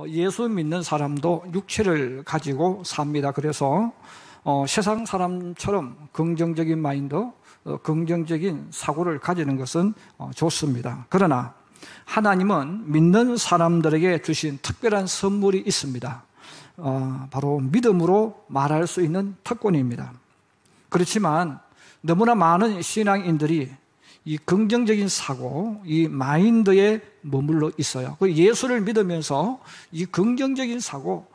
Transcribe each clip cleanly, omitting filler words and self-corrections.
예수 믿는 사람도 육체를 가지고 삽니다. 그래서 세상 사람처럼 긍정적인 마인드, 긍정적인 사고를 가지는 것은 좋습니다. 그러나 하나님은 믿는 사람들에게 주신 특별한 선물이 있습니다. 바로 믿음으로 말할 수 있는 특권입니다. 그렇지만 너무나 많은 신앙인들이 이 긍정적인 사고, 이 마인드에 머물러 있어요. 예수를 믿으면서 이 긍정적인 사고,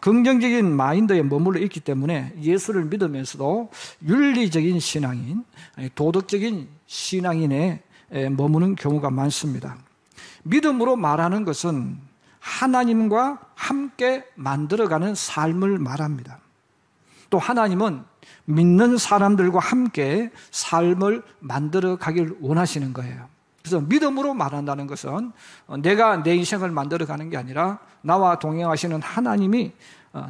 긍정적인 마인드에 머물러 있기 때문에 예수를 믿으면서도 윤리적인 신앙인, 도덕적인 신앙인에 머무는 경우가 많습니다. 믿음으로 말하는 것은 하나님과 함께 만들어가는 삶을 말합니다. 또 하나님은 믿는 사람들과 함께 삶을 만들어 가길 원하시는 거예요. 그래서 믿음으로 말한다는 것은 내가 내 인생을 만들어 가는 게 아니라 나와 동행하시는 하나님이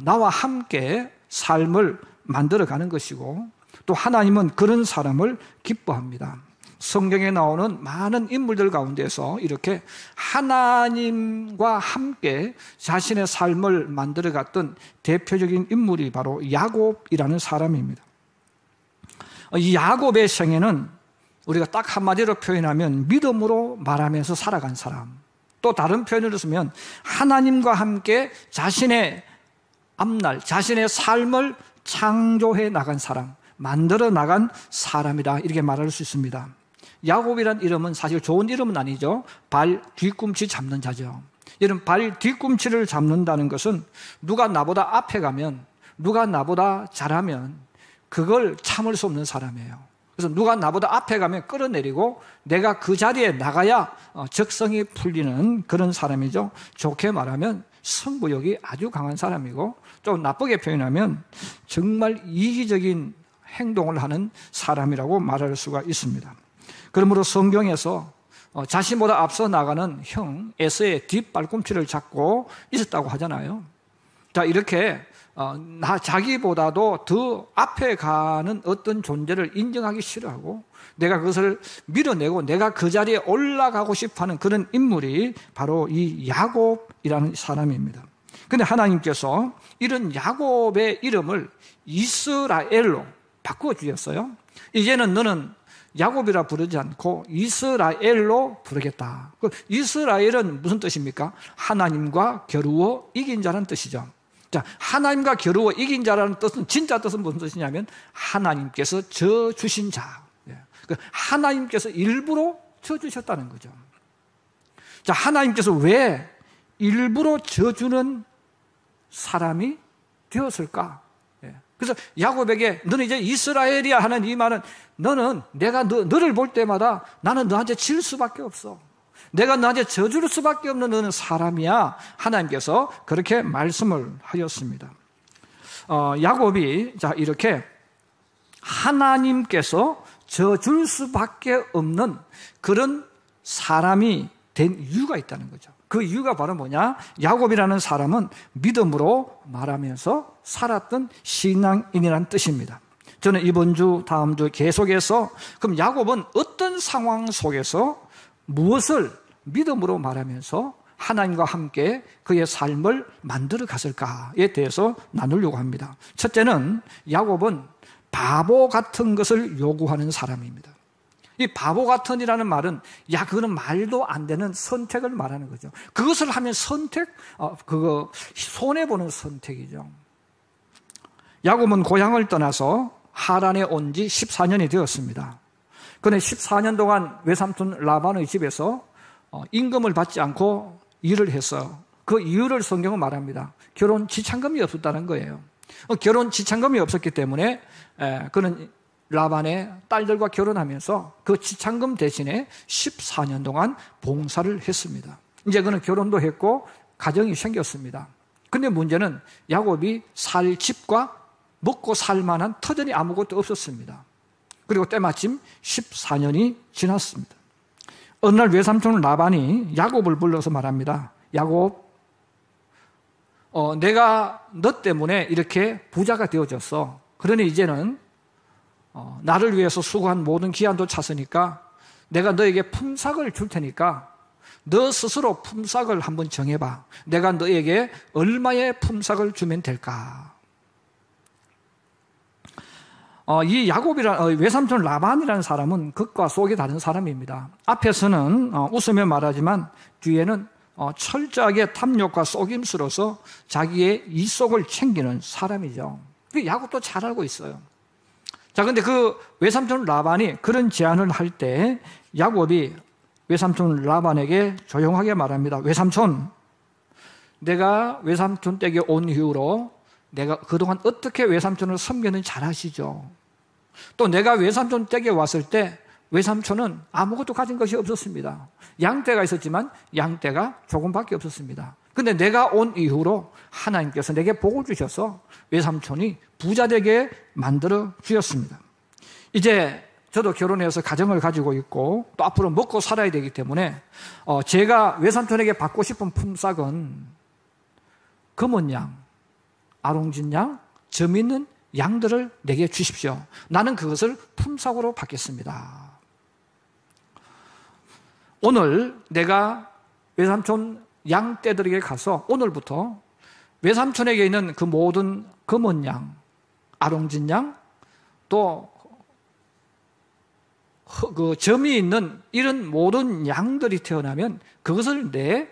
나와 함께 삶을 만들어 가는 것이고, 또 하나님은 그런 사람을 기뻐합니다. 성경에 나오는 많은 인물들 가운데서 이렇게 하나님과 함께 자신의 삶을 만들어 갔던 대표적인 인물이 바로 야곱이라는 사람입니다. 이 야곱의 생애는 우리가 딱 한마디로 표현하면 믿음으로 말하면서 살아간 사람, 또 다른 표현으로 쓰면 하나님과 함께 자신의 앞날, 자신의 삶을 창조해 나간 사람, 만들어 나간 사람이다, 이렇게 말할 수 있습니다. 야곱이란 이름은 사실 좋은 이름은 아니죠. 발 뒤꿈치 잡는 자죠. 이런 발 뒤꿈치를 잡는다는 것은 누가 나보다 앞에 가면, 누가 나보다 잘하면 그걸 참을 수 없는 사람이에요. 그래서 누가 나보다 앞에 가면 끌어내리고 내가 그 자리에 나가야 적성이 풀리는 그런 사람이죠. 좋게 말하면 승부욕이 아주 강한 사람이고, 좀 나쁘게 표현하면 정말 이기적인 행동을 하는 사람이라고 말할 수가 있습니다. 그러므로 성경에서 자신보다 앞서 나가는 형 에서의 뒷발꿈치를 잡고 있었다고 하잖아요. 자, 이렇게 자기보다도 더 앞에 가는 어떤 존재를 인정하기 싫어하고 내가 그것을 밀어내고 내가 그 자리에 올라가고 싶어하는 그런 인물이 바로 이 야곱이라는 사람입니다. 그런데 하나님께서 이런 야곱의 이름을 이스라엘로 바꾸어 주셨어요. 이제는 너는 야곱이라 부르지 않고 이스라엘로 부르겠다. 이스라엘은 무슨 뜻입니까? 하나님과 겨루어 이긴 자라는 뜻이죠. 자, 하나님과 겨루어 이긴 자라는 뜻은, 진짜 뜻은 무슨 뜻이냐면 하나님께서 져 주신 자. 하나님께서 일부러 져 주셨다는 거죠. 자, 하나님께서 왜 일부러 져 주는 사람이 되었을까? 그래서 야곱에게 너는 이제 이스라엘이야 하는 이 말은, 너는 내가 너를 볼 때마다 나는 너한테 질 수밖에 없어. 내가 너한테 져줄 수밖에 없는 너는 사람이야. 하나님께서 그렇게 말씀을 하셨습니다. 야곱이 자 이렇게 하나님께서 져줄 수밖에 없는 그런 사람이 된 이유가 있다는 거죠. 그 이유가 바로 뭐냐? 야곱이라는 사람은 믿음으로 말하면서 살았던 신앙인이라는 뜻입니다. 저는 이번 주, 다음 주 계속해서 그럼 야곱은 어떤 상황 속에서 무엇을 믿음으로 말하면서 하나님과 함께 그의 삶을 만들어 갔을까에 대해서 나누려고 합니다. 첫째는 야곱은 바보 같은 것을 요구하는 사람입니다. 이 바보 같은이라는 말은 그거는 말도 안 되는 선택을 말하는 거죠. 그것을 하면 그거 손해보는 선택이죠. 야곱은 고향을 떠나서 하란에 온 지 14년이 되었습니다. 그런데 14년 동안 외삼촌 라반의 집에서 임금을 받지 않고 일을 했어요. 그 이유를 성경은 말합니다. 결혼 지참금이 없었다는 거예요. 결혼 지참금이 없었기 때문에 그는 라반의 딸들과 결혼하면서 그 지참금 대신에 14년 동안 봉사를 했습니다. 이제 그는 결혼도 했고 가정이 생겼습니다. 그런데 문제는 야곱이 살 집과 먹고 살 만한 터전이 아무것도 없었습니다. 그리고 때마침 14년이 지났습니다. 어느 날 외삼촌 라반이 야곱을 불러서 말합니다. 야곱, 내가 너 때문에 이렇게 부자가 되어졌어. 그러니 이제는 나를 위해서 수고한 모든 기한도 찼으니까 내가 너에게 품삯을 줄 테니까 너 스스로 품삯을 한번 정해봐. 내가 너에게 얼마의 품삯을 주면 될까? 이 야곱이라는 외삼촌 라반이라는 사람은 극과 속이 다른 사람입니다. 앞에서는 웃으며 말하지만 뒤에는 철저하게 탐욕과 속임수로서 자기의 이속을 챙기는 사람이죠. 야곱도 잘 알고 있어요. 자, 근데 그 외삼촌 라반이 그런 제안을 할 때 야곱이 외삼촌 라반에게 조용하게 말합니다. 외삼촌, 내가 외삼촌 댁에 온 이후로 내가 그동안 어떻게 외삼촌을 섬겼는지 잘 아시죠? 또 내가 외삼촌 댁에 왔을 때 외삼촌은 아무것도 가진 것이 없었습니다. 양떼가 있었지만 양떼가 조금밖에 없었습니다. 근데 내가 온 이후로 하나님께서 내게 복을 주셔서 외삼촌이 부자 되게 만들어 주셨습니다. 이제 저도 결혼해서 가정을 가지고 있고 또 앞으로 먹고 살아야 되기 때문에 제가 외삼촌에게 받고 싶은 품삯은 검은 양, 아롱진 양, 점 있는 양들을 내게 주십시오. 나는 그것을 품삯으로 받겠습니다. 오늘 내가 외삼촌 양떼들에게 가서 오늘부터 외삼촌에게 있는 그 모든 검은 양, 아롱진 양, 또 그 점이 있는 이런 모든 양들이 태어나면 그것을 내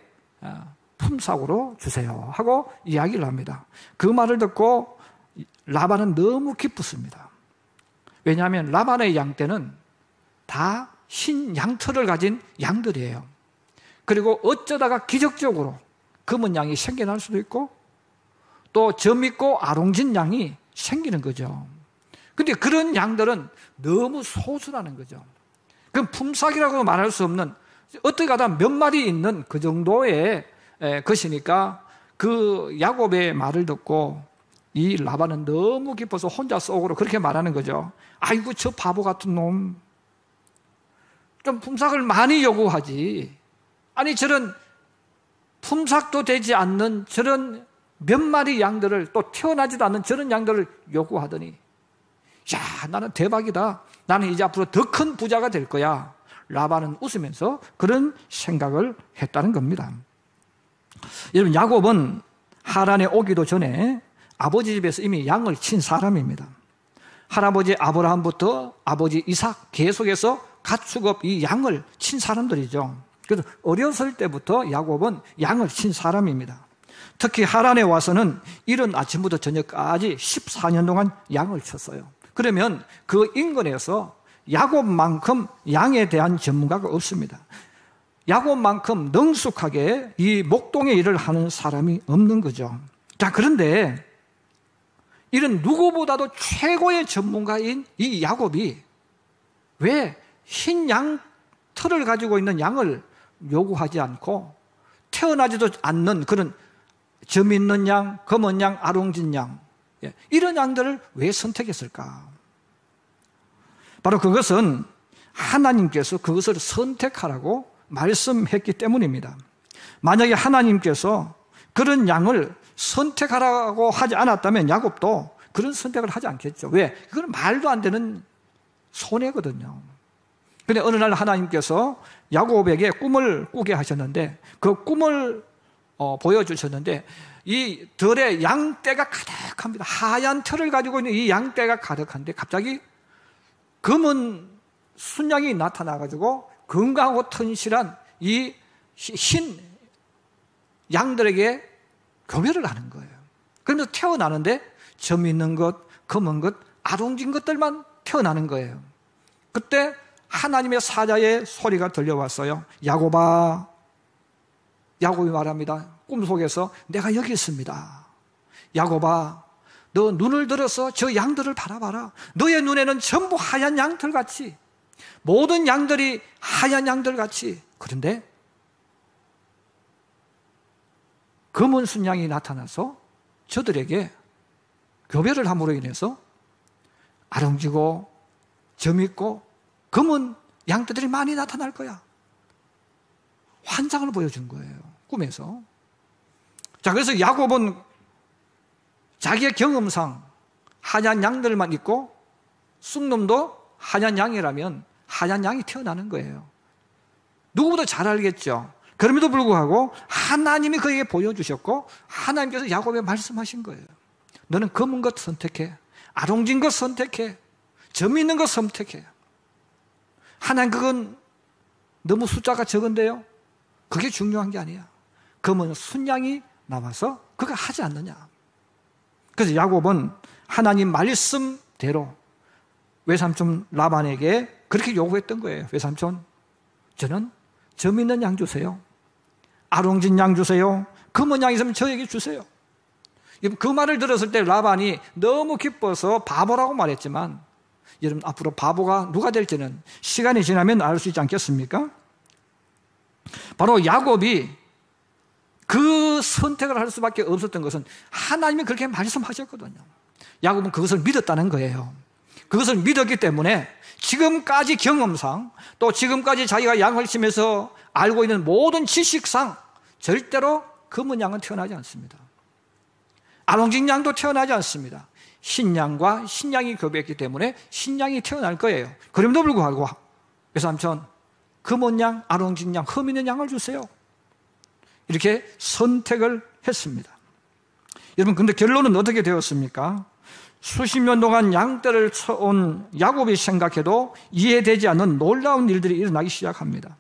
품삯으로 주세요 하고 이야기를 합니다. 그 말을 듣고 라반은 너무 기쁘습니다. 왜냐하면 라반의 양떼는 다 흰 양털을 가진 양들이에요. 그리고 어쩌다가 기적적으로 검은 양이 생겨날 수도 있고 또 점 있고 아롱진 양이 생기는 거죠. 근데 그런 양들은 너무 소수라는 거죠. 그럼 품삯이라고 말할 수 없는 어떻게 하다 몇 마리 있는 그 정도의 것이니까 그 야곱의 말을 듣고 이 라반은 너무 기뻐서 혼자 속으로 그렇게 말하는 거죠. 아이고 저 바보 같은 놈, 좀 품삯을 많이 요구하지. 아니 저런 품삯도 되지 않는 저런 몇 마리 양들을, 또 태어나지도 않는 저런 양들을 요구하더니 야, 나는 대박이다. 나는 이제 앞으로 더 큰 부자가 될 거야. 라반은 웃으면서 그런 생각을 했다는 겁니다. 여러분, 야곱은 하란에 오기도 전에 아버지 집에서 이미 양을 친 사람입니다. 할아버지 아브라함부터 아버지 이삭 계속해서 가축업 이 양을 친 사람들이죠. 그래서 어렸을 때부터 야곱은 양을 친 사람입니다. 특히 하란에 와서는 이른 아침부터 저녁까지 14년 동안 양을 쳤어요. 그러면 그 인근에서 야곱만큼 양에 대한 전문가가 없습니다. 야곱만큼 능숙하게 이 목동의 일을 하는 사람이 없는 거죠. 자, 그런데 이런 누구보다도 최고의 전문가인 이 야곱이 왜 흰 양 털을 가지고 있는 양을 요구하지 않고 태어나지도 않는 그런 점 있는 양, 검은 양, 아롱진 양, 이런 양들을 왜 선택했을까? 바로 그것은 하나님께서 그것을 선택하라고 말씀했기 때문입니다. 만약에 하나님께서 그런 양을 선택하라고 하지 않았다면 야곱도 그런 선택을 하지 않겠죠. 왜? 그건 말도 안 되는 손해거든요. 근데 어느 날 하나님께서 야곱에게 꿈을 꾸게 하셨는데 그 꿈을 보여주셨는데 이 들에 양떼가 가득합니다. 하얀 털을 가지고 있는 이 양떼가 가득한데 갑자기 검은 순양이 나타나가지고 건강하고 튼실한 이 흰 양들에게 교배를 하는 거예요. 그러면서 태어나는데 점 있는 것, 검은 것, 아롱진 것들만 태어나는 거예요. 그때 하나님의 사자의 소리가 들려왔어요. 야곱아. 야곱이 말합니다. 꿈속에서 내가 여기 있습니다. 야곱아, 너 눈을 들어서 저 양들을 바라봐라. 너의 눈에는 전부 하얀 양털같이, 모든 양들이 하얀 양들같이. 그런데 검은 순양이 나타나서 저들에게 교배를 함으로 인해서 아름지고 점 있고 검은 양떼들이 많이 나타날 거야. 환상을 보여준 거예요. 꿈에서. 자, 그래서 야곱은 자기의 경험상 하얀 양들만 있고 쑥놈도 하얀 양이라면 하얀 양이 태어나는 거예요. 누구보다 잘 알겠죠. 그럼에도 불구하고 하나님이 그에게 보여주셨고 하나님께서 야곱에게 말씀하신 거예요. 너는 검은 것 선택해. 아롱진 것 선택해. 점 있는 것 선택해. 하나님, 그건 너무 숫자가 적은데요? 그게 중요한 게 아니야. 검은 순양이 남아서 그거 하지 않느냐. 그래서 야곱은 하나님 말씀대로 외삼촌 라반에게 그렇게 요구했던 거예요. 외삼촌, 저는 점 있는 양 주세요. 아롱진 양 주세요. 검은 양 있으면 저에게 주세요. 그 말을 들었을 때 라반이 너무 기뻐서 바보라고 말했지만, 여러분, 앞으로 바보가 누가 될지는 시간이 지나면 알 수 있지 않겠습니까? 바로 야곱이 그 선택을 할 수밖에 없었던 것은 하나님이 그렇게 말씀하셨거든요. 야곱은 그것을 믿었다는 거예요. 그것을 믿었기 때문에 지금까지 경험상, 또 지금까지 자기가 양을 치면서 알고 있는 모든 지식상 절대로 검은 양은 태어나지 않습니다. 아롱진 양도 태어나지 않습니다. 신양과 신양이 교배했기 때문에 신양이 태어날 거예요. 그럼에도 불구하고 외삼촌, 검은 양, 아롱진 양, 흠 있는 양을 주세요. 이렇게 선택을 했습니다. 여러분, 근데 결론은 어떻게 되었습니까? 수십 년 동안 양떼를 쳐온 야곱이 생각해도 이해되지 않는 놀라운 일들이 일어나기 시작합니다.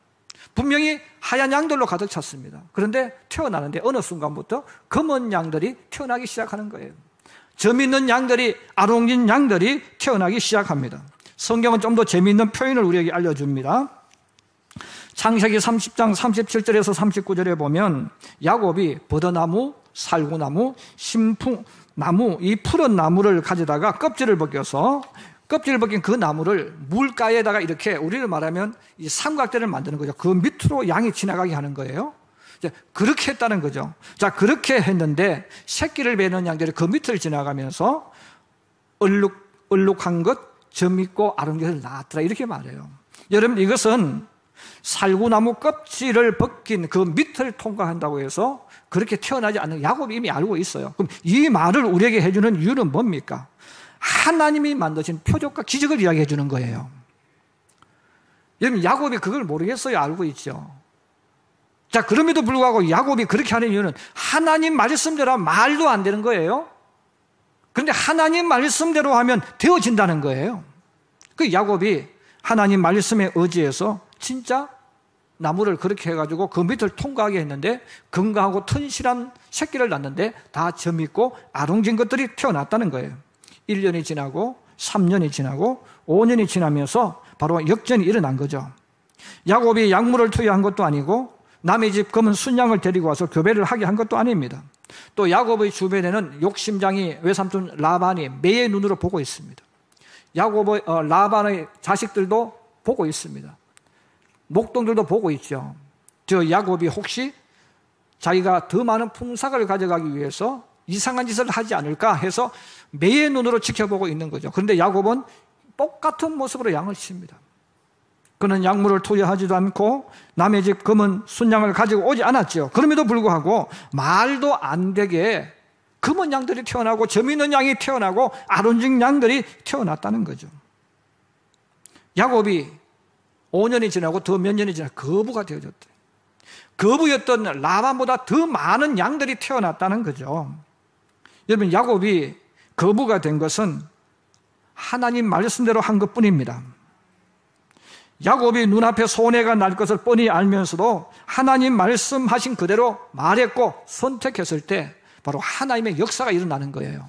분명히 하얀 양들로 가득 찼습니다. 그런데 태어나는데 어느 순간부터 검은 양들이 태어나기 시작하는 거예요. 점 있는 양들이, 아롱진 양들이 태어나기 시작합니다. 성경은 좀 더 재미있는 표현을 우리에게 알려줍니다. 창세기 30장 37절에서 39절에 보면 야곱이 버드나무, 살구나무, 신풍나무, 이 푸른 나무를 가져다가 껍질을 벗겨서 껍질을 벗긴 그 나무를 물가에다가 이렇게, 우리를 말하면 이 삼각대를 만드는 거죠. 그 밑으로 양이 지나가게 하는 거예요. 그렇게 했다는 거죠. 자, 그렇게 했는데 새끼를 베는 양들이 그 밑을 지나가면서 얼룩한 것, 점 있고 아름다운 것을 낳았더라, 이렇게 말해요. 여러분, 이것은 살구나무 껍질을 벗긴 그 밑을 통과한다고 해서 그렇게 태어나지 않는, 야곱이 이미 알고 있어요. 그럼 이 말을 우리에게 해주는 이유는 뭡니까? 하나님이 만드신 표적과 기적을 이야기해 주는 거예요. 여러분, 야곱이 그걸 모르겠어요? 알고 있죠. 자, 그럼에도 불구하고 야곱이 그렇게 하는 이유는 하나님 말씀대로 하면 말도 안 되는 거예요. 그런데 하나님 말씀대로 하면 되어진다는 거예요. 그 야곱이 하나님 말씀에 의지해서 진짜 나무를 그렇게 해가지고 그 밑을 통과하게 했는데 건강하고 튼실한 새끼를 낳는데 다 점 있고 아롱진 것들이 태어났다는 거예요. 1년이 지나고 3년이 지나고 5년이 지나면서 바로 역전이 일어난 거죠. 야곱이 약물을 투여한 것도 아니고 남의 집 검은 순양을 데리고 와서 교배를 하게 한 것도 아닙니다. 또 야곱의 주변에는 욕심장이 외삼촌 라반이 매의 눈으로 보고 있습니다. 야곱의 라반의 자식들도 보고 있습니다. 목동들도 보고 있죠. 저 야곱이 혹시 자기가 더 많은 풍삭을 가져가기 위해서 이상한 짓을 하지 않을까 해서 매의 눈으로 지켜보고 있는 거죠. 그런데 야곱은 똑같은 모습으로 양을 칩니다. 그는 약물을 투여하지도 않고 남의 집 검은 순양을 가지고 오지 않았죠. 그럼에도 불구하고 말도 안 되게 검은 양들이 태어나고 점 있는 양이 태어나고 아론진 양들이 태어났다는 거죠. 야곱이 5년이 지나고 더 몇 년이 지나 거부가 되어졌대. 거부였던 라반보다 더 많은 양들이 태어났다는 거죠. 여러분, 야곱이 거부가 된 것은 하나님 말씀대로 한 것뿐입니다. 야곱이 눈앞에 손해가 날 것을 뻔히 알면서도 하나님 말씀하신 그대로 말했고 선택했을 때 바로 하나님의 역사가 일어나는 거예요.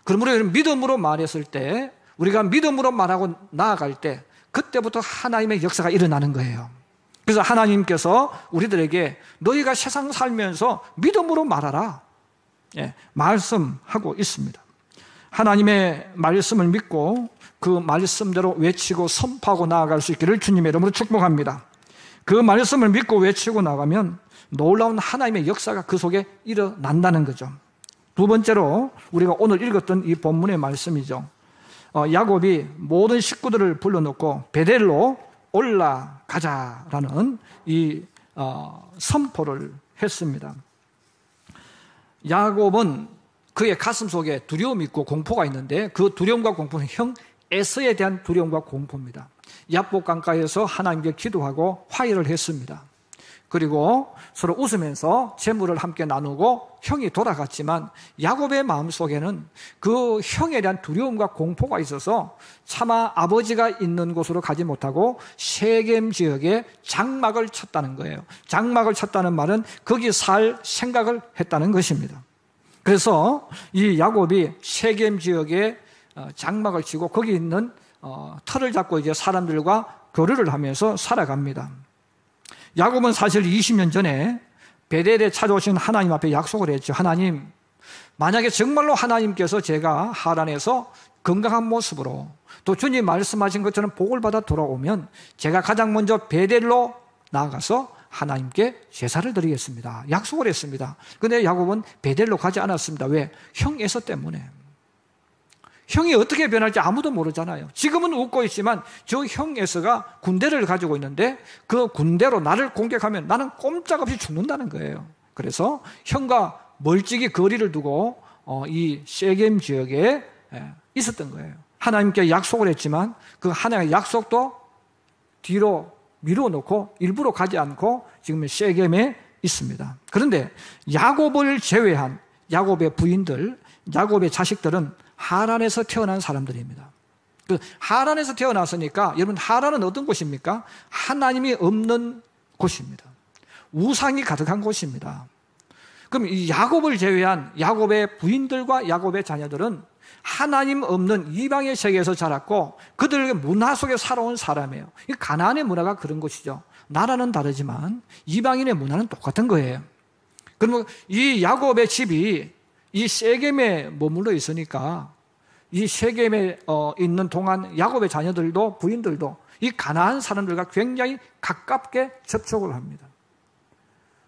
그러므로 믿음으로 말했을 때, 우리가 믿음으로 말하고 나아갈 때 그때부터 하나님의 역사가 일어나는 거예요. 그래서 하나님께서 우리들에게 너희가 세상 살면서 믿음으로 말하라, 말씀하고 있습니다. 하나님의 말씀을 믿고 그 말씀대로 외치고 선포하고 나아갈 수 있기를 주님의 이름으로 축복합니다. 그 말씀을 믿고 외치고 나가면 놀라운 하나님의 역사가 그 속에 일어난다는 거죠. 두 번째로 우리가 오늘 읽었던 이 본문의 말씀이죠. 야곱이 모든 식구들을 불러놓고 베델로 올라가자라는 이 선포를 했습니다. 야곱은 그의 가슴 속에 두려움이 있고 공포가 있는데 그 두려움과 공포는 형 에서에 대한 두려움과 공포입니다. 야복 강가에서 하나님께 기도하고 화해를 했습니다. 그리고 서로 웃으면서 재물을 함께 나누고 형이 돌아갔지만 야곱의 마음속에는 그 형에 대한 두려움과 공포가 있어서 차마 아버지가 있는 곳으로 가지 못하고 세겜 지역에 장막을 쳤다는 거예요. 장막을 쳤다는 말은 거기 살 생각을 했다는 것입니다. 그래서 이 야곱이 세겜 지역에 장막을 치고 거기 있는 터를 잡고 이제 사람들과 교류를 하면서 살아갑니다. 야곱은 사실 20년 전에 베델에 찾아오신 하나님 앞에 약속을 했죠. 하나님, 만약에 정말로 하나님께서 제가 하란에서 건강한 모습으로 또 주님 말씀하신 것처럼 복을 받아 돌아오면 제가 가장 먼저 베델로 나아가서 하나님께 제사를 드리겠습니다. 약속을 했습니다. 그런데 야곱은 베델로 가지 않았습니다. 왜? 형 에서 때문에. 형이 어떻게 변할지 아무도 모르잖아요. 지금은 웃고 있지만 저 형 에서가 군대를 가지고 있는데 그 군대로 나를 공격하면 나는 꼼짝없이 죽는다는 거예요. 그래서 형과 멀찍이 거리를 두고 이 세겜 지역에 있었던 거예요. 하나님께 약속을 했지만 그 하나님의 약속도 뒤로 미루어놓고 일부러 가지 않고 지금 세겜에 있습니다. 그런데 야곱을 제외한 야곱의 부인들, 야곱의 자식들은 하란에서 태어난 사람들입니다. 그 하란에서 태어났으니까 여러분, 하란은 어떤 곳입니까? 하나님이 없는 곳입니다. 우상이 가득한 곳입니다. 그럼 이 야곱을 제외한 야곱의 부인들과 야곱의 자녀들은 하나님 없는 이방의 세계에서 자랐고 그들의 문화 속에 살아온 사람이에요. 이 가나안의 문화가 그런 것이죠. 나라는 다르지만 이방인의 문화는 똑같은 거예요. 그러면 이 야곱의 집이 이 세겜에 머물러 있으니까 이 세겜에 있는 동안 야곱의 자녀들도 부인들도 이 가나안 사람들과 굉장히 가깝게 접촉을 합니다.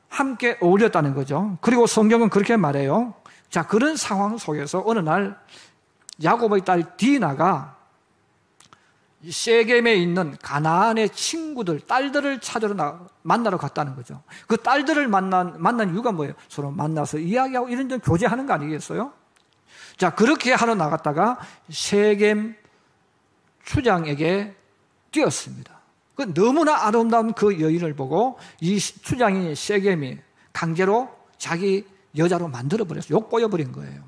함께 어울렸다는 거죠. 그리고 성경은 그렇게 말해요. 자, 그런 상황 속에서 어느 날 야곱의 딸 디나가 세겜에 있는 가나안의 친구들, 딸들을 찾으러 만나러 갔다는 거죠. 그 딸들을 만난 이유가 뭐예요? 서로 만나서 이야기하고 이런저런 교제하는 거 아니겠어요? 자, 그렇게 하러 나갔다가 세겜 추장에게 뛰었습니다. 그 너무나 아름다운 그 여인을 보고 이 추장이 세겜이 강제로 자기 여자로 만들어버렸어요. 욕보여버린 거예요.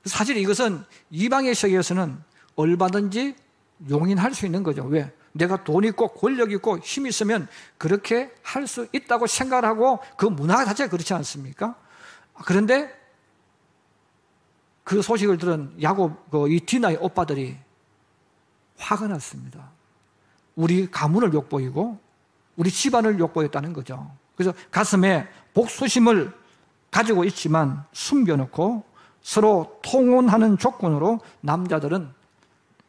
사실 이것은 이방의 세계에서는 얼마든지 용인할 수 있는 거죠. 왜? 내가 돈 있고 권력 있고 힘 있으면 그렇게 할 수 있다고 생각을 하고 그 문화 자체가 그렇지 않습니까? 그런데 그 소식을 들은 야곱, 이 디나의 오빠들이 화가 났습니다. 우리 가문을 욕보이고 우리 집안을 욕보였다는 거죠. 그래서 가슴에 복수심을 가지고 있지만 숨겨놓고 서로 통혼하는 조건으로 남자들은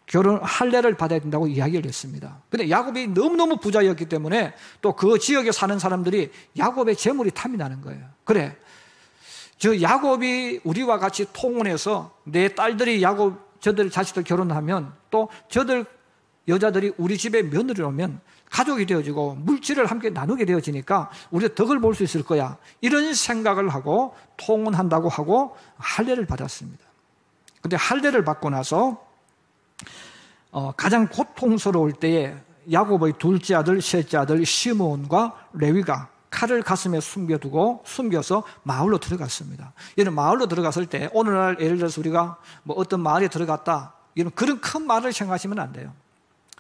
결혼 할례를 받아야 된다고 이야기를 했습니다. 근데 야곱이 너무너무 부자였기 때문에 또 그 지역에 사는 사람들이 야곱의 재물이 탐이 나는 거예요. 그래, 저 야곱이 우리와 같이 통혼해서 내 딸들이 저들 자식들 결혼하면 또 저들 여자들이 우리 집에 며느리로 오면 가족이 되어지고 물질을 함께 나누게 되어지니까 우리가 덕을 볼 수 있을 거야. 이런 생각을 하고 통혼한다고 하고 할례를 받았습니다. 근데 할례를 받고 나서 가장 고통스러울 때에 야곱의 둘째 아들, 셋째 아들 시므온과 레위가 칼을 가슴에 숨겨서 마을로 들어갔습니다. 이런 마을로 들어갔을 때 오늘날 예를 들어서 우리가 뭐 어떤 마을에 들어갔다, 이런 그런 큰 마을을 생각하시면 안 돼요.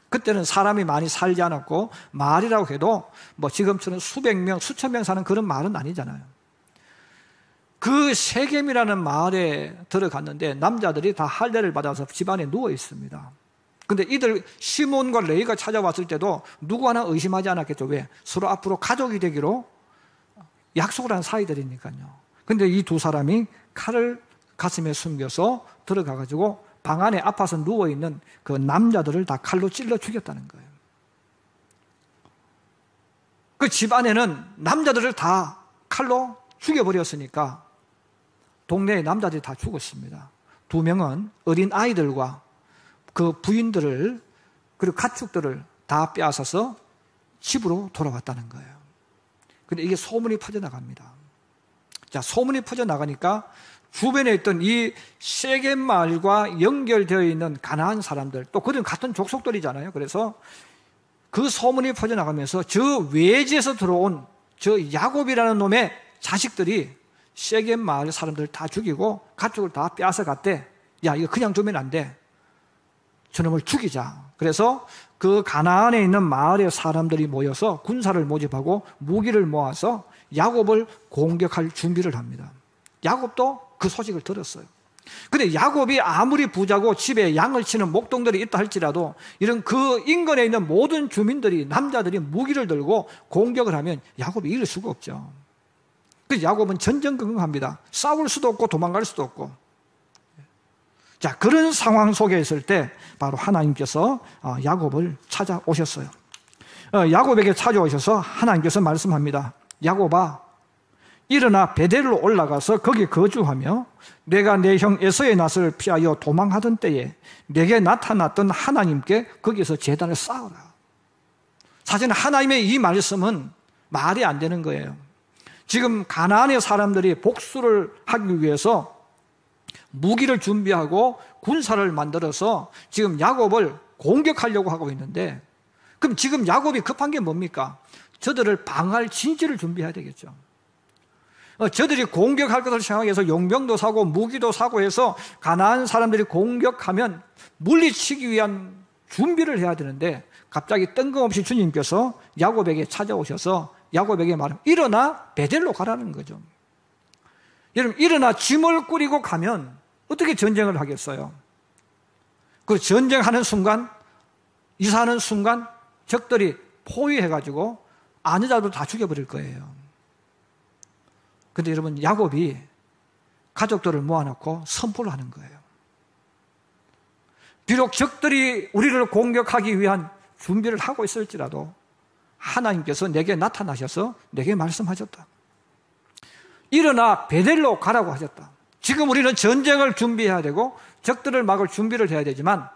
그때는 사람이 많이 살지 않았고 마을이라고 해도 뭐 지금처럼 수백 명, 수천 명 사는 그런 마을은 아니잖아요. 그 세겜이라는 마을에 들어갔는데 남자들이 다 할례를 받아서 집안에 누워 있습니다. 근데 이들 시몬과 레위가 찾아왔을 때도 누구 하나 의심하지 않았겠죠. 왜? 서로 앞으로 가족이 되기로 약속을 한 사이들이니까요. 근데 이 두 사람이 칼을 가슴에 숨겨서 들어가가지고 방 안에 아파서 누워있는 그 남자들을 다 칼로 찔러 죽였다는 거예요. 그 집 안에는 남자들을 다 칼로 죽여버렸으니까 동네의 남자들이 다 죽었습니다. 두 명은 어린 아이들과 그 부인들을 그리고 가축들을 다 빼앗아서 집으로 돌아왔다는 거예요. 근데 이게 소문이 퍼져나갑니다. 자, 소문이 퍼져나가니까 주변에 있던 이 세겜 마을과 연결되어 있는 가나안 사람들, 또 그들은 같은 족속들이잖아요. 그래서 그 소문이 퍼져나가면서 저 외지에서 들어온 저 야곱이라는 놈의 자식들이 세겜 마을 사람들을 다 죽이고 가축을 다 빼앗아 갔대. 야, 이거 그냥 두면 안 돼. 저놈을 죽이자. 그래서 그 가나안에 있는 마을의 사람들이 모여서 군사를 모집하고 무기를 모아서 야곱을 공격할 준비를 합니다. 야곱도 그 소식을 들었어요. 근데 야곱이 아무리 부자고 집에 양을 치는 목동들이 있다 할지라도 이런 그 인근에 있는 모든 주민들이, 남자들이 무기를 들고 공격을 하면 야곱이 이길 수가 없죠. 그래서 야곱은 전전긍긍합니다. 싸울 수도 없고 도망갈 수도 없고. 자, 그런 상황 속에 있을 때 바로 하나님께서 야곱을 찾아오셨어요. 야곱에게 찾아오셔서 하나님께서 말씀합니다. 야곱아, 일어나 베델로 올라가서 거기 거주하며 내가 내 형 에서의 낯을 피하여 도망하던 때에 내게 나타났던 하나님께 거기서 제단을 쌓아라. 사실 하나님의 이 말씀은 말이 안 되는 거예요. 지금 가나안의 사람들이 복수를 하기 위해서 무기를 준비하고 군사를 만들어서 지금 야곱을 공격하려고 하고 있는데, 그럼 지금 야곱이 급한 게 뭡니까? 저들을 방할 진지를 준비해야 되겠죠. 저들이 공격할 것을 생각해서 용병도 사고 무기도 사고 해서 가나안 사람들이 공격하면 물리치기 위한 준비를 해야 되는데, 갑자기 뜬금없이 주님께서 야곱에게 찾아오셔서 야곱에게 말합니다. 일어나 베델로 가라는 거죠. 여러분, 일어나 짐을 꾸리고 가면 어떻게 전쟁을 하겠어요? 그 전쟁하는 순간, 이사하는 순간 적들이 포위해가지고 아는 자도 다 죽여버릴 거예요. 근데 여러분, 야곱이 가족들을 모아놓고 선포를 하는 거예요. 비록 적들이 우리를 공격하기 위한 준비를 하고 있을지라도 하나님께서 내게 나타나셔서 내게 말씀하셨다. 일어나 베델로 가라고 하셨다. 지금 우리는 전쟁을 준비해야 되고 적들을 막을 준비를 해야 되지만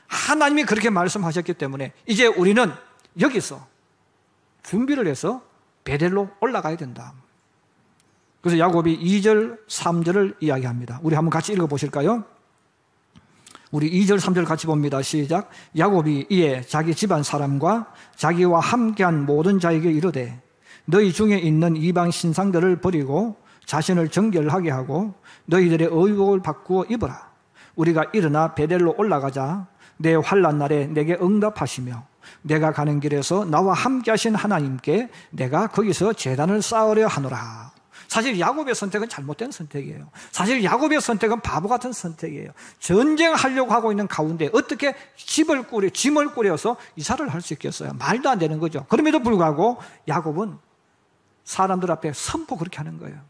하나님이 그렇게 말씀하셨기 때문에 이제 우리는 여기서 준비를 해서 베델로 올라가야 된다. 그래서 야곱이 2절, 3절을 이야기합니다. 우리 한번 같이 읽어보실까요? 우리 2절, 3절 같이 봅니다. 시작. 야곱이 이에 자기 집안 사람과 자기와 함께한 모든 자에게 이르되 너희 중에 있는 이방 신상들을 버리고 자신을 정결하게 하고 너희들의 의복을 바꾸어 입어라. 우리가 일어나 베델로 올라가자. 내 환난 날에 내게 응답하시며 내가 가는 길에서 나와 함께 하신 하나님께 내가 거기서 제단을 쌓으려 하노라. 사실 야곱의 선택은 잘못된 선택이에요. 사실 야곱의 선택은 바보 같은 선택이에요. 전쟁하려고 하고 있는 가운데 어떻게 짐을 꾸려서 이사를 할 수 있겠어요? 말도 안 되는 거죠. 그럼에도 불구하고 야곱은 사람들 앞에 선포 그렇게 하는 거예요.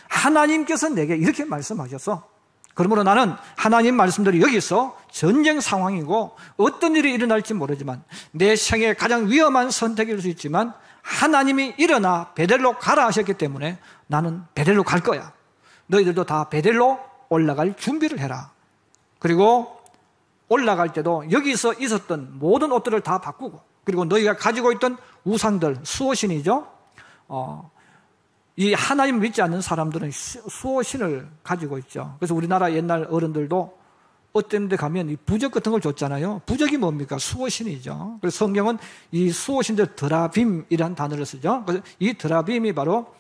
하나님께서 내게 이렇게 말씀하셔서, 그러므로 나는 하나님 말씀대로 여기서 전쟁 상황이고 어떤 일이 일어날지 모르지만 내 생애 가장 위험한 선택일 수 있지만 하나님이 일어나 베델로 가라 하셨기 때문에 나는 베델로 갈 거야. 너희들도 다 베델로 올라갈 준비를 해라. 그리고 올라갈 때도 여기서 있었던 모든 옷들을 다 바꾸고, 그리고 너희가 가지고 있던 우상들, 수호신이죠. 이 하나님 믿지 않는 사람들은 수호신을 가지고 있죠. 그래서 우리나라 옛날 어른들도 어떤 데 가면 이 부적 같은 걸 줬잖아요. 부적이 뭡니까? 수호신이죠. 그래서 성경은 이 수호신들 드라빔이라는 단어를 쓰죠. 그래서 이 드라빔이 바로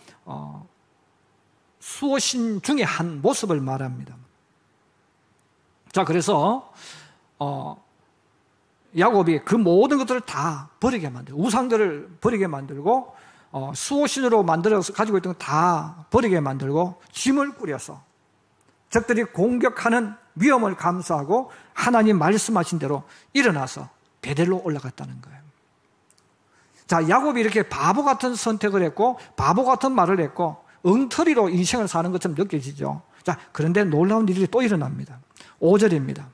수호신 중에 한 모습을 말합니다. 자, 그래서 야곱이 그 모든 것들을 다 버리게 만들고, 우상들을 버리게 만들고, 수호신으로 만들어서 가지고 있던 거 다 버리게 만들고 짐을 꾸려서 적들이 공격하는 위험을 감수하고 하나님 말씀하신 대로 일어나서 베델로 올라갔다는 거예요. 자, 야곱이 이렇게 바보 같은 선택을 했고 바보 같은 말을 했고 엉터리로 인생을 사는 것처럼 느껴지죠. 자, 그런데 놀라운 일이 또 일어납니다. 5절입니다.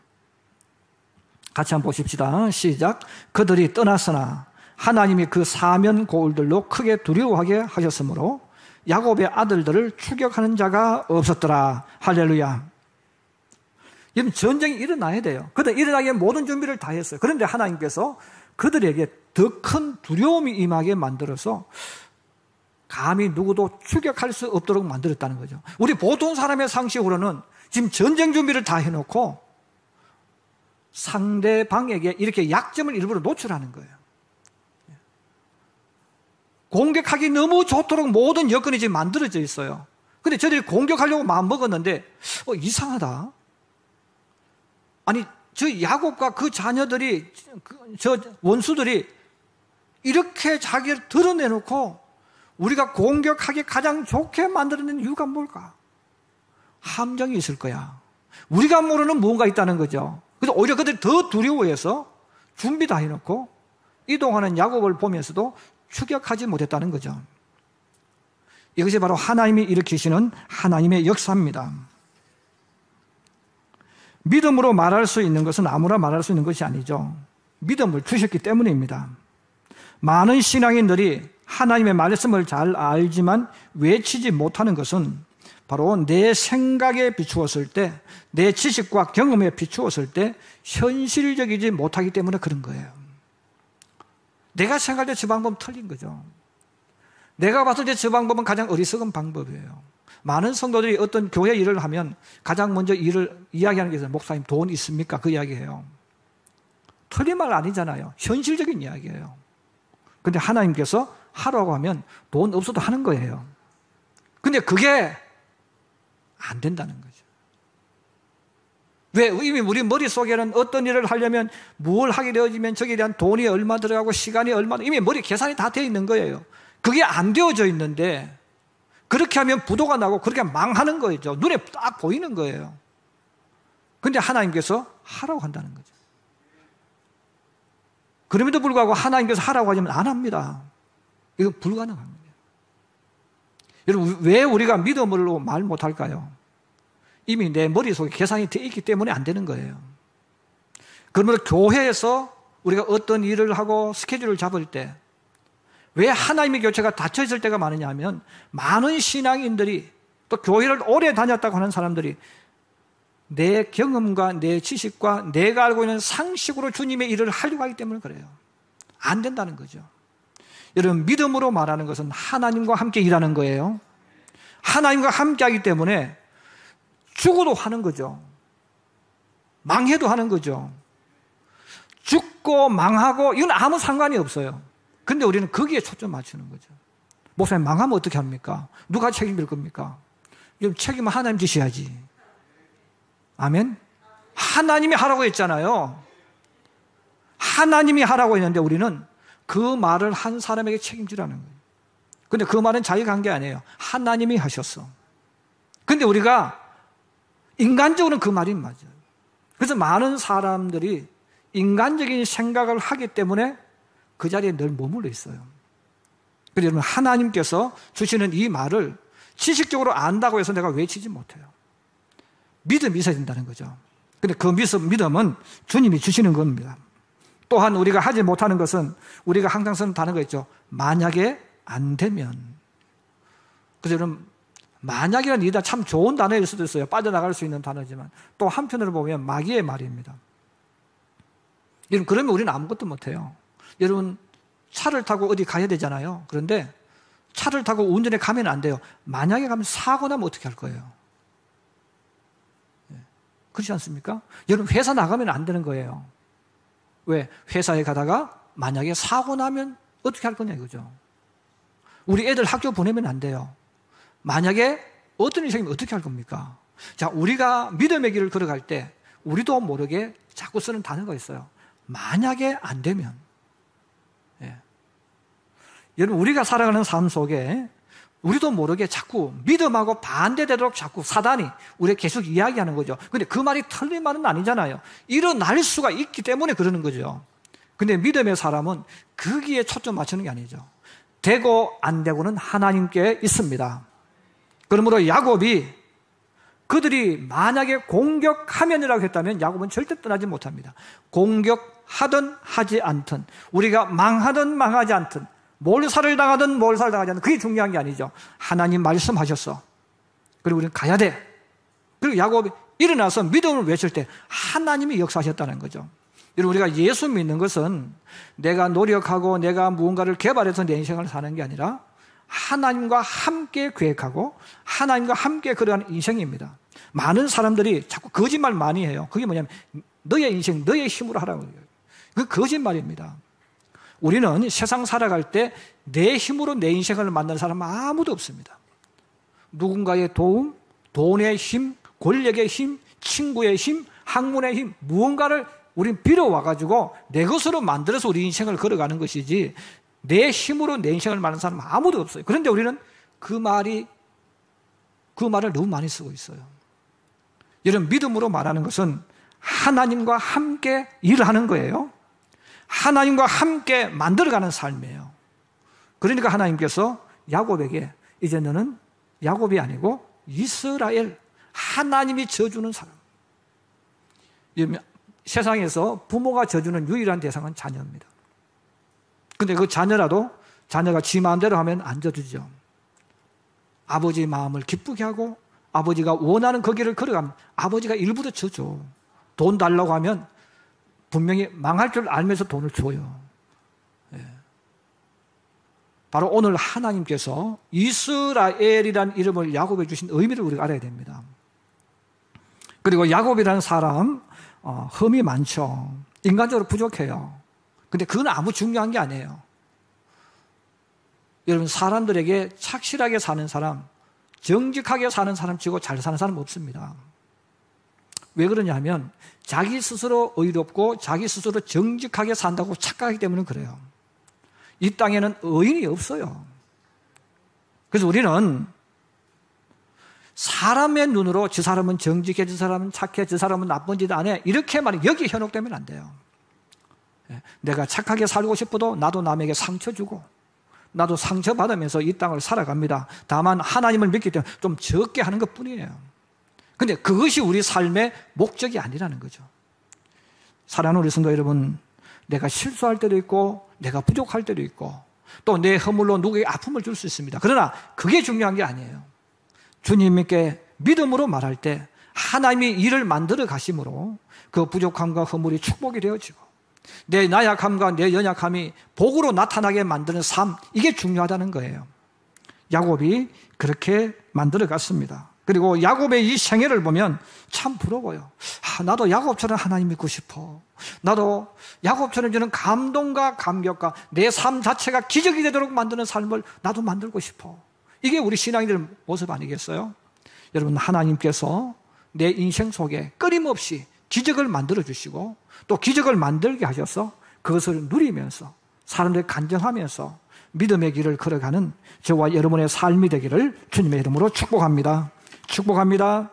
같이 한번 보십시다. 시작. 그들이 떠났으나 하나님이 그 사면 고울들로 크게 두려워하게 하셨으므로 야곱의 아들들을 추격하는 자가 없었더라. 할렐루야. 여러분, 전쟁이 일어나야 돼요. 그들 일어나기 위해 모든 준비를 다 했어요. 그런데 하나님께서 그들에게 더 큰 두려움이 임하게 만들어서 감히 누구도 추격할 수 없도록 만들었다는 거죠. 우리 보통 사람의 상식으로는 지금 전쟁 준비를 다 해놓고 상대방에게 이렇게 약점을 일부러 노출하는 거예요. 공격하기 너무 좋도록 모든 여건이 지금 만들어져 있어요. 근데 저들이 공격하려고 마음먹었는데 이상하다. 아니 저 야곱과 그 자녀들이 저 원수들이 이렇게 자기를 드러내놓고 우리가 공격하기 가장 좋게 만들어낸 이유가 뭘까? 함정이 있을 거야. 우리가 모르는 무언가 있다는 거죠. 그래서 오히려 그들이 더 두려워해서 준비 다 해놓고 이동하는 야곱을 보면서도 추격하지 못했다는 거죠. 이것이 바로 하나님이 일으키시는 하나님의 역사입니다. 믿음으로 말할 수 있는 것은 아무나 말할 수 있는 것이 아니죠. 믿음을 주셨기 때문입니다. 많은 신앙인들이 하나님의 말씀을 잘 알지만 외치지 못하는 것은 바로 내 생각에 비추었을 때, 내 지식과 경험에 비추었을 때 현실적이지 못하기 때문에 그런 거예요. 내가 생각할 때 저 방법은 틀린 거죠. 내가 봤을 때 저 방법은 가장 어리석은 방법이에요. 많은 성도들이 어떤 교회 일을 하면 가장 먼저 일을 이야기하는 게 있어요. 목사님 돈 있습니까? 그 이야기예요. 틀린 말 아니잖아요. 현실적인 이야기예요. 근데 하나님께서 하라고 하면 돈 없어도 하는 거예요. 근데 그게 안 된다는 거죠. 왜? 이미 우리 머릿속에는 어떤 일을 하려면 뭘 하게 되어지면 저기에 대한 돈이 얼마 들어가고 시간이 얼마, 이미 머리 계산이 다 되어 있는 거예요. 그게 안 되어져 있는데 그렇게 하면 부도가 나고 그렇게 망하는 거죠. 눈에 딱 보이는 거예요. 근데 하나님께서 하라고 한다는 거죠. 그럼에도 불구하고 하나님께서 하라고 하면 안 합니다. 이거 불가능합니다. 여러분, 왜 우리가 믿음으로 말 못할까요? 이미 내 머릿속에 계산이 되어 있기 때문에 안 되는 거예요. 그러면 교회에서 우리가 어떤 일을 하고 스케줄을 잡을 때 왜 하나님의 교체가 닫혀 있을 때가 많으냐 하면 많은 신앙인들이 또 교회를 오래 다녔다고 하는 사람들이 내 경험과 내 지식과 내가 알고 있는 상식으로 주님의 일을 하려고 하기 때문에 그래요. 안 된다는 거죠. 여러분, 믿음으로 말하는 것은 하나님과 함께 일하는 거예요. 하나님과 함께 하기 때문에 죽어도 하는 거죠. 망해도 하는 거죠. 죽고 망하고 이건 아무 상관이 없어요. 근데 우리는 거기에 초점 맞추는 거죠. 목사님 망하면 어떻게 합니까? 누가 책임질 겁니까? 책임은 하나님 지셔야지. 아멘? 하나님이 하라고 했잖아요. 하나님이 하라고 했는데 우리는 그 말을 한 사람에게 책임지라는 거예요. 근데 그 말은 자기가 한 게 아니에요. 하나님이 하셨어. 근데 우리가 인간적으로는 그 말이 맞아요. 그래서 많은 사람들이 인간적인 생각을 하기 때문에 그 자리에 늘 머물러 있어요. 그래서 여러분, 하나님께서 주시는 이 말을 지식적으로 안다고 해서 내가 외치지 못해요. 믿음이 있어야 된다는 거죠. 근데 그 믿음은 주님이 주시는 겁니다. 또한 우리가 하지 못하는 것은 우리가 항상 쓰는 단어가 있죠. 만약에 안 되면. 그래서 여러분, 만약이라는 이 단어 참 좋은 단어일 수도 있어요. 빠져나갈 수 있는 단어지만 또 한편으로 보면 마귀의 말입니다. 여러분, 그러면 우리는 아무것도 못해요. 여러분, 차를 타고 어디 가야 되잖아요. 그런데 차를 타고 운전에 가면 안 돼요. 만약에 가면 사고 나면 어떻게 할 거예요? 그렇지 않습니까? 여러분, 회사 나가면 안 되는 거예요. 왜? 회사에 가다가 만약에 사고 나면 어떻게 할 거냐 이거죠. 우리 애들 학교 보내면 안 돼요. 만약에 어떤 일이 생기면 어떻게 할 겁니까? 자, 우리가 믿음의 길을 걸어갈 때 우리도 모르게 자꾸 쓰는 단어가 있어요. 만약에 안 되면. 예. 여러분, 우리가 살아가는 삶 속에 우리도 모르게 자꾸 믿음하고 반대되도록 자꾸 사단이 우리에게 계속 이야기하는 거죠. 근데 그 말이 틀린 말은 아니잖아요. 일어날 수가 있기 때문에 그러는 거죠. 근데 믿음의 사람은 거기에 초점 맞추는 게 아니죠. 되고 안 되고는 하나님께 있습니다. 그러므로 야곱이 그들이 만약에 공격하면이라고 했다면 야곱은 절대 떠나지 못합니다. 공격하든 하지 않든, 우리가 망하든 망하지 않든, 몰살을 당하든 몰살을 당하지 않든, 그게 중요한 게 아니죠. 하나님 말씀하셨어. 그리고 우리는 가야 돼. 그리고 야곱이 일어나서 믿음을 외칠 때 하나님이 역사하셨다는 거죠. 여러분, 우리가 예수 믿는 것은 내가 노력하고 내가 무언가를 개발해서 내 인생을 사는 게 아니라 하나님과 함께 계획하고 하나님과 함께 걸어가는 인생입니다. 많은 사람들이 자꾸 거짓말 많이 해요. 그게 뭐냐면 너의 인생 너의 힘으로 하라고 해요. 그 거짓말입니다. 우리는 세상 살아갈 때 내 힘으로 내 인생을 만드는 사람은 아무도 없습니다. 누군가의 도움, 돈의 힘, 권력의 힘, 친구의 힘, 학문의 힘, 무언가를 우린 빌어와가지고 내 것으로 만들어서 우리 인생을 걸어가는 것이지 내 힘으로 내 인생을 만드는 사람은 아무도 없어요. 그런데 우리는 그 말을 너무 많이 쓰고 있어요. 이런 믿음으로 말하는 것은 하나님과 함께 일하는 거예요. 하나님과 함께 만들어가는 삶이에요. 그러니까 하나님께서 야곱에게 이제 너는 야곱이 아니고 이스라엘, 하나님이 져주는 사람. 세상에서 부모가 져주는 유일한 대상은 자녀입니다. 근데 그 자녀라도 자녀가 지 마음대로 하면 안 져주죠. 아버지 마음을 기쁘게 하고 아버지가 원하는 그 길을 걸어가면 아버지가 일부러 져줘. 돈 달라고 하면 분명히 망할 줄 알면서 돈을 줘요. 예. 바로 오늘 하나님께서 이스라엘이라는 이름을 야곱에 주신 의미를 우리가 알아야 됩니다. 그리고 야곱이라는 사람 흠이 많죠. 인간적으로 부족해요. 근데 그건 아무 중요한 게 아니에요. 여러분, 사람들에게 착실하게 사는 사람, 정직하게 사는 사람 치고 잘 사는 사람 없습니다. 왜 그러냐면 자기 스스로 의롭고 자기 스스로 정직하게 산다고 착각하기 때문에 그래요. 이 땅에는 의인이 없어요. 그래서 우리는 사람의 눈으로 저 사람은 정직해, 저 사람은 착해, 저 사람은 나쁜 짓 안 해, 이렇게만 여기에 현혹되면 안 돼요. 내가 착하게 살고 싶어도 나도 남에게 상처 주고 나도 상처받으면서 이 땅을 살아갑니다. 다만 하나님을 믿기 때문에 좀 적게 하는 것 뿐이에요. 근데 그것이 우리 삶의 목적이 아니라는 거죠. 사랑하는 우리 성도 여러분, 내가 실수할 때도 있고 내가 부족할 때도 있고 또 내 허물로 누구에게 아픔을 줄 수 있습니다. 그러나 그게 중요한 게 아니에요. 주님께 믿음으로 말할 때 하나님이 일을 만들어 가심으로 그 부족함과 허물이 축복이 되어지고 내 나약함과 내 연약함이 복으로 나타나게 만드는 삶, 이게 중요하다는 거예요. 야곱이 그렇게 만들어 갔습니다. 그리고 야곱의 이 생애를 보면 참 부러워요. 나도 야곱처럼 하나님 믿고 싶어. 나도 야곱처럼 주는 감동과 감격과 내 삶 자체가 기적이 되도록 만드는 삶을 나도 만들고 싶어. 이게 우리 신앙인들 모습 아니겠어요? 여러분, 하나님께서 내 인생 속에 끊임없이 기적을 만들어 주시고 또 기적을 만들게 하셔서 그것을 누리면서 사람들 간증하면서 믿음의 길을 걸어가는 저와 여러분의 삶이 되기를 주님의 이름으로 축복합니다. 축복합니다.